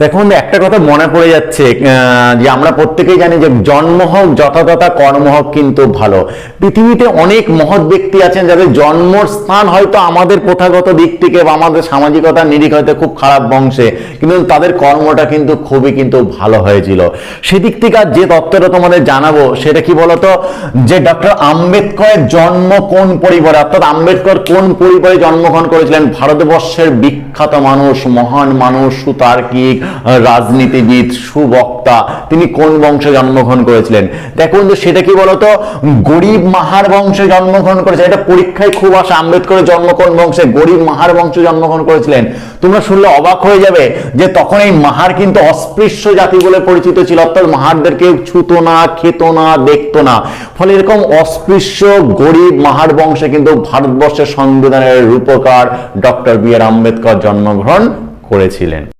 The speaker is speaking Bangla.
দেখুন, একটা কথা মনে পড়ে যাচ্ছে যে আমরা প্রত্যেকেই জানি যে জন্ম হোক যথাযথা, কর্ম হোক কিন্তু ভালো। পৃথিবীতে অনেক মহৎ ব্যক্তি আছেন যাদের জন্মস্থান হয়তো আমাদের প্রথাগত দিক থেকে বা আমাদের সামাজিকতার নিরিখ হয়তো খুব খারাপ বংশে, কিন্তু তাদের কর্মটা কিন্তু খুবই কিন্তু ভালো হয়েছিল। সেদিক থেকে আর যে তত্ত্বটা তোমাদের জানাবো সেটা কি বলতো, যে ডক্টর আম্বেদকরের জন্ম কোন পরিবারে, অর্থাৎ আম্বেদকর কোন পরিবারে জন্মগ্রহণ করেছিলেন। ভারতবর্ষের বিখ্যাত মানুষ, মহান মানুষ, সুতার্কিক, রাজনীতিবিদ, সুবক্তা, তিনি কোন বংশে জন্মগ্রহণ করেছিলেন? দেখুন তো সেটা কি বলতো, গরিব মাহার বংশে জন্মগ্রহণ করেছে। এটা পরীক্ষায় খুব আসে, আম্বেদকরের জন্ম কোন বংশে? গরিব মাহার বংশে জন্মগ্রহণ করেছিলেন। তোমরা শুনলে অবাক হয়ে যাবে যে তখন এই মাহার কিন্তু অস্পৃশ্য জাতি বলে পরিচিত ছিল, অর্থাৎ মাহারদেরকে ছুতো না, খেত না, দেখতো না। ফলে এরকম অস্পৃশ্য গরিব মাহার বংশে কিন্তু ভারতবর্ষের সংবিধানের রূপকার ডক্টর বি আর আম্বেদকর জন্মগ্রহণ করেছিলেন।